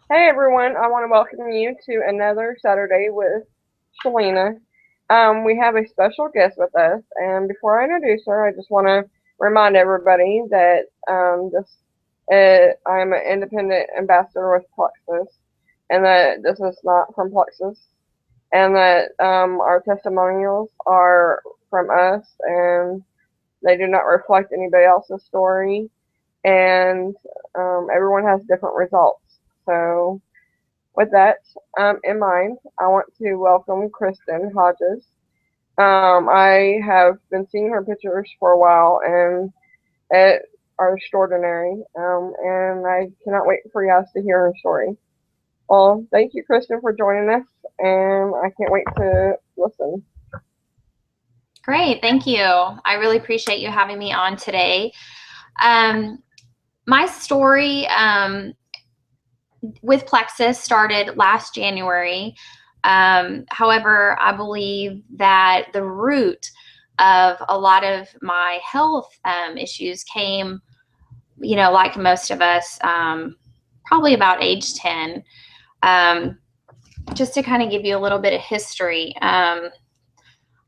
Hey everyone, I want to welcome you to another Saturday with Shalena. We have a special guest with us, and before I introduce her, I just want to remind everybody that I'm an independent ambassador with Plexus, and that this is not from Plexus, and that our testimonials are from us, and they do not reflect anybody else's story, and everyone has different results. So with that in mind, I want to welcome Kristin Hodges. I have been seeing her pictures for a while, and it are extraordinary. And I cannot wait for you guys to hear her story. Well, thank you, Kristin, for joining us, and I can't wait to listen. Great, thank you. I really appreciate you having me on today. Um, my story with Plexus started last January. However, I believe that the root of a lot of my health issues came, like most of us, probably about age 10. Um, just to kind of give you a little bit of history, I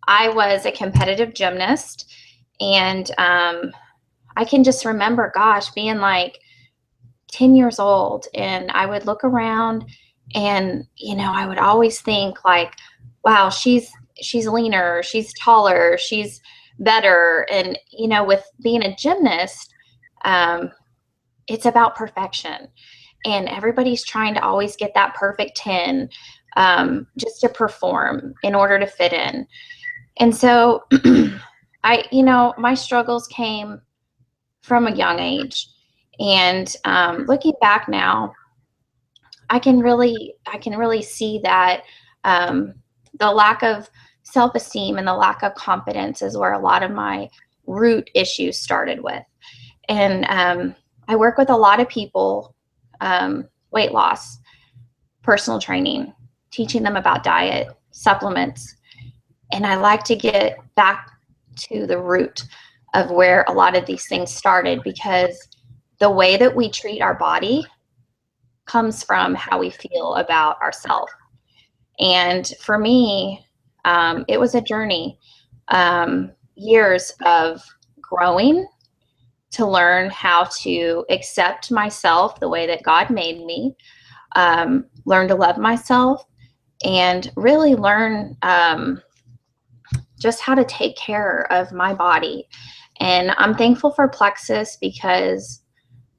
was a competitive gymnast, and I can just remember, gosh, being like 10 years old, and I would look around, and I would always think like, wow, she's leaner, she's taller, she's better. And with being a gymnast, um, it's about perfection, and everybody's trying to always get that perfect 10, just to perform in order to fit in. And so my struggles came from a young age. And looking back now, I can really see that the lack of self-esteem and the lack of confidence is where a lot of my root issues started with. And I work with a lot of people, weight loss, personal training, teaching them about diet, supplements. And I like to get back to the root of where a lot of these things started, because the way that we treat our body comes from how we feel about ourselves. And for me, it was a journey, years of growing to learn how to accept myself the way that God made me, learn to love myself, and really learn just how to take care of my body. And I'm thankful for Plexus because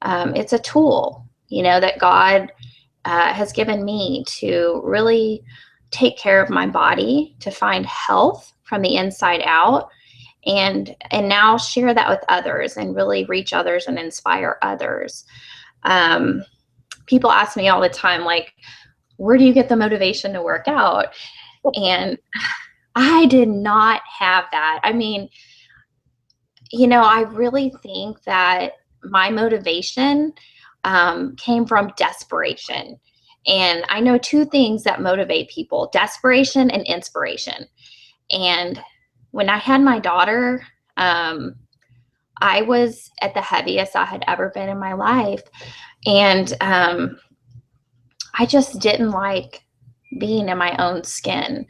it's a tool, that God has given me to really take care of my body, to find health from the inside out, and now share that with others and really reach others and inspire others. Um, People ask me all the time, like, where do you get the motivation to work out? And I did not have that. I mean, I really think that my motivation came from desperation. And I know two things that motivate people: desperation and inspiration. And when I had my daughter, I was at the heaviest I had ever been in my life. And I just didn't like being in my own skin.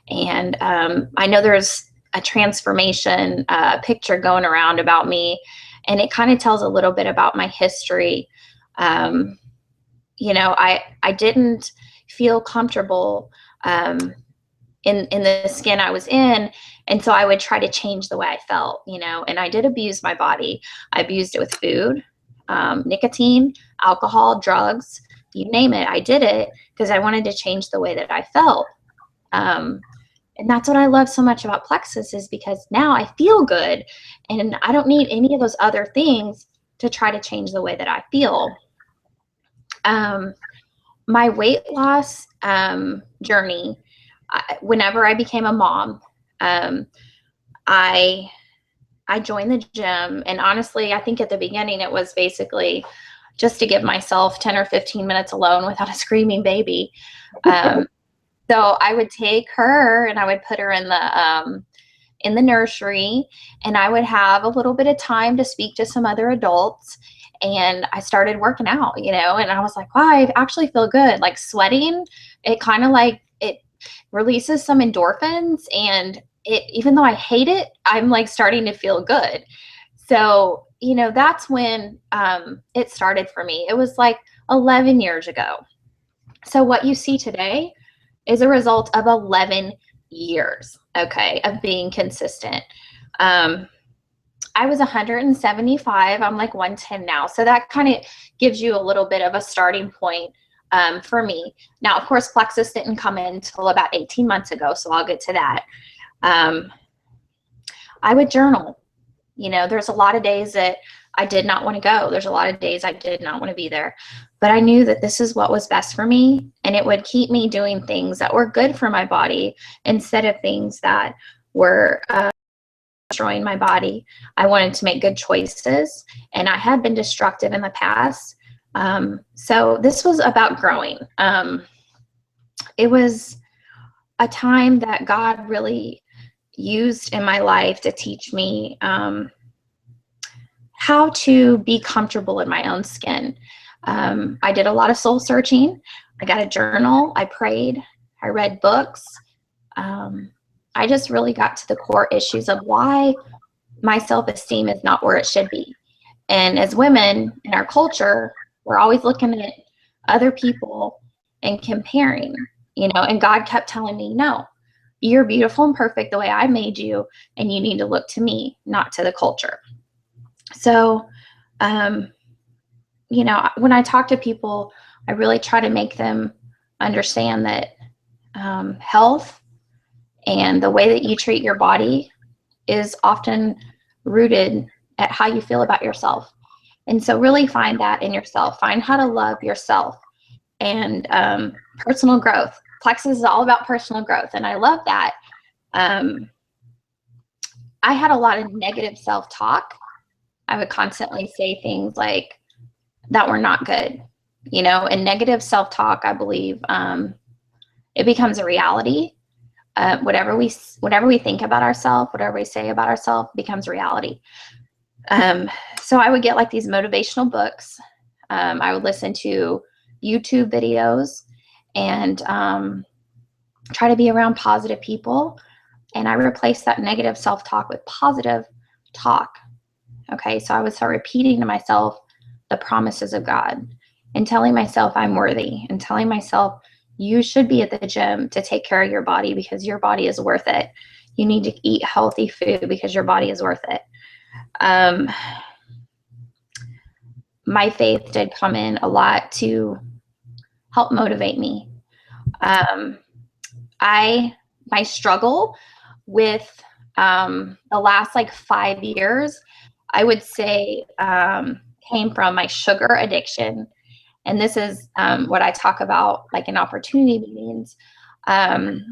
And I know there's a transformation picture going around about me, and it kind of tells a little bit about my history. I didn't feel comfortable in the skin I was in, and so I would try to change the way I felt, and I did abuse my body. I abused it with food, nicotine, alcohol, drugs, you name it. I did it because I wanted to change the way that I felt. And that's what I love so much about Plexus, is because now I feel good, and I don't need any of those other things to try to change the way that I feel. My weight loss journey, whenever I became a mom, I joined the gym, and honestly, I think at the beginning it was basically just to give myself 10 or 15 minutes alone without a screaming baby. So I would take her and I would put her in the nursery, and I would have a little bit of time to speak to some other adults. and I started working out, and I was like, wow, I actually feel good. Like sweating, it kind of like it releases some endorphins, and even though I hate it, I'm like starting to feel good. So, that's when it started for me. It was like 11 years ago. So what you see today is a result of 11 years, okay, of being consistent. I was 175. I'm like 110 now. So that kind of gives you a little bit of a starting point for me. Now, of course, Plexus didn't come in until about 18 months ago, so I'll get to that. I would journal. There's a lot of days that I did not want to go. There's a lot of days I did not want to be there. But I knew that this is what was best for me, and it would keep me doing things that were good for my body instead of things that were destroying my body. I wanted to make good choices, and I had been destructive in the past. So this was about growing. It was a time that God really used in my life to teach me how to be comfortable in my own skin. I did a lot of soul searching. I got a journal. I prayed. I read books. I just really got to the core issues of why my self-esteem is not where it should be. And as women in our culture, we're always looking at other people and comparing, and God kept telling me, no, you're beautiful and perfect the way I made you, and you need to look to me, not to the culture. So, when I talk to people, I really try to make them understand that health and the way that you treat your body is often rooted at how you feel about yourself. And so really find that in yourself. Find how to love yourself and personal growth. Plexus is all about personal growth, and I love that. I had a lot of negative self-talk. I would constantly say things like that were not good, and negative self-talk, I believe, it becomes a reality. Whatever we think about ourselves, whatever we say about ourselves becomes reality. So I would get like these motivational books. I would listen to YouTube videos and try to be around positive people. And I replaced that negative self-talk with positive talk. Okay, so I would start repeating to myself the promises of God and telling myself I'm worthy and telling myself you should be at the gym to take care of your body because your body is worth it. You need to eat healthy food because your body is worth it. My faith did come in a lot to help motivate me. My struggle with the last like 5 years, I would say, came from my sugar addiction. And this is what I talk about like in opportunity meetings. I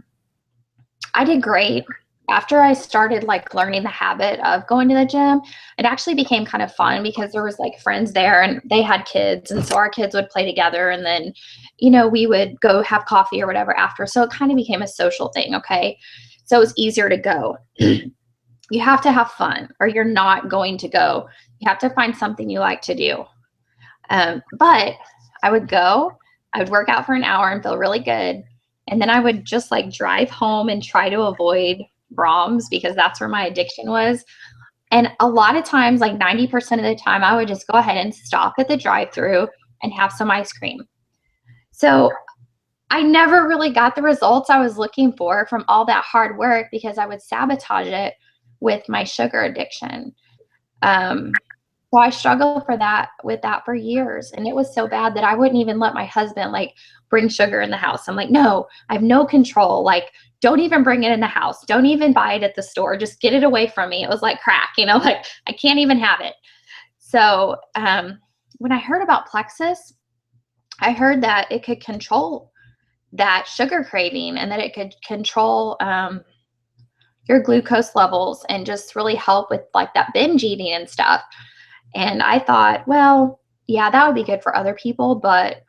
did great. After I started like learning the habit of going to the gym, it actually became kind of fun because there was like friends there and they had kids. And so our kids would play together and then, we would go have coffee or whatever after. So it kind of became a social thing. Okay. So it was easier to go. You have to have fun or you're not going to go. You have to find something you like to do. But I would go, I would work out for an hour and feel really good. And then I would just like drive home and try to avoid Brahms because that's where my addiction was. And a lot of times, like 90% of the time, I would just go ahead and stop at the drive-thru and have some ice cream. So I never really got the results I was looking for from all that hard work because I would sabotage it with my sugar addiction. So I struggled with that for years. And it was so bad that I wouldn't even let my husband like bring sugar in the house. I'm like, no, I have no control. Like, don't even bring it in the house. Don't even buy it at the store. Just get it away from me. It was like crack, like I can't even have it. So when I heard about Plexus, I heard that it could control that sugar craving and that it could control your glucose levels and just really help with like that binge eating and stuff. And I thought, well, yeah, that would be good for other people, but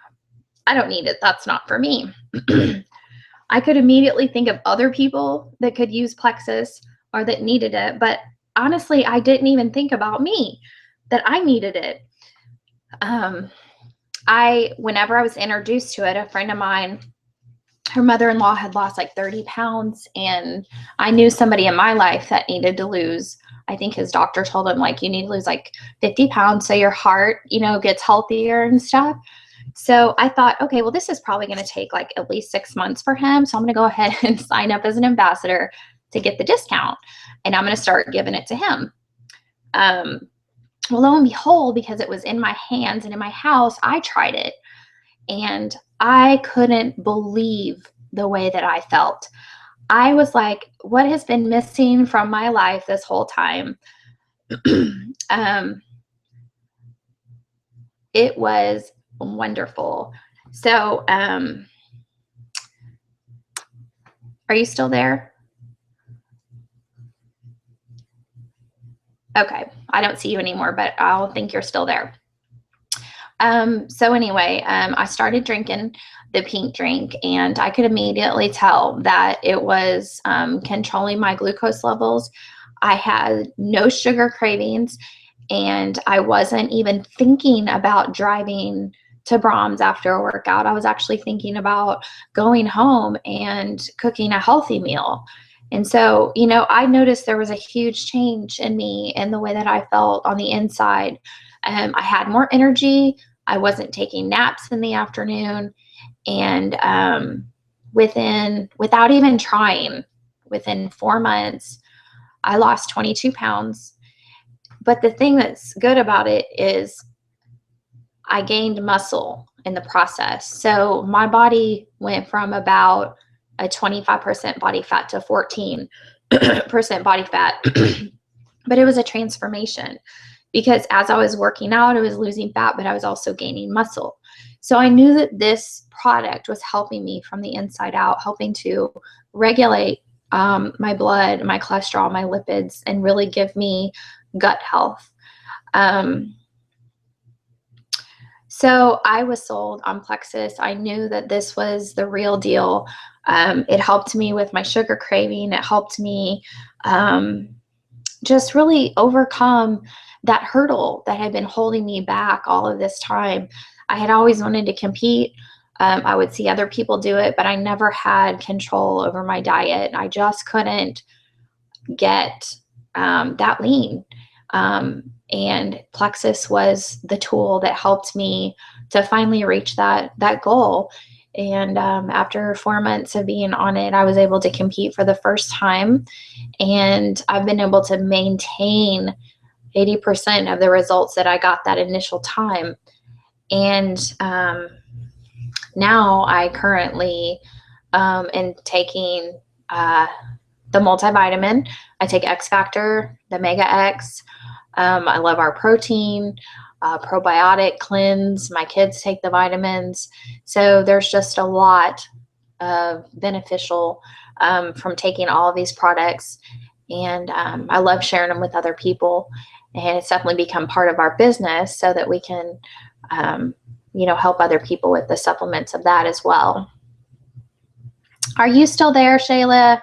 I don't need it. That's not for me. I could immediately think of other people that could use Plexus or that needed it. But honestly, I didn't even think about me, that I needed it. Whenever I was introduced to it, a friend of mine, her mother-in-law had lost like 30 pounds, and I knew somebody in my life that needed to lose, I think his doctor told him, like, you need to lose like 50 pounds so your heart, gets healthier and stuff. So I thought, okay, well, this is probably going to take like at least 6 months for him. So I'm going to go ahead and sign up as an ambassador to get the discount, and I'm going to start giving it to him. Well, lo and behold, because it was in my hands and in my house, I tried it, and I couldn't believe the way that I felt. I was like, what has been missing from my life this whole time? It was wonderful. So, are you still there? Okay, I don't see you anymore, but I'll think you're still there. So anyway, I started drinking the pink drink, and I could immediately tell that it was controlling my glucose levels. I had no sugar cravings, and I wasn't even thinking about driving to Brahms after a workout. I was actually thinking about going home and cooking a healthy meal. And so, I noticed there was a huge change in me and the way that I felt on the inside. I had more energy. I wasn't taking naps in the afternoon. And without even trying, within 4 months, I lost 22 pounds. But the thing that's good about it is I gained muscle in the process. So my body went from about a 25% body fat to 14% body fat. But it was a transformation, because as I was working out, I was losing fat, but I was also gaining muscle. So I knew that this product was helping me from the inside out, helping to regulate my blood, my cholesterol, my lipids, and really give me gut health. So I was sold on Plexus. I knew that this was the real deal. It helped me with my sugar craving. It helped me just really overcome that hurdle that had been holding me back all of this time. I had always wanted to compete. I would see other people do it, but I never had control over my diet. I just couldn't get that lean. And Plexus was the tool that helped me to finally reach that goal. And after 4 months of being on it, I was able to compete for the first time. And I've been able to maintain 80% of the results that I got that initial time. And now I currently am taking the multivitamin. I take X Factor, the Mega X. I love our protein, probiotic cleanse. My kids take the vitamins. So there's just a lot of beneficial from taking all of these products. And I love sharing them with other people. And it's definitely become part of our business so that we can, help other people with the supplements of that as well. Are you still there, Shayla?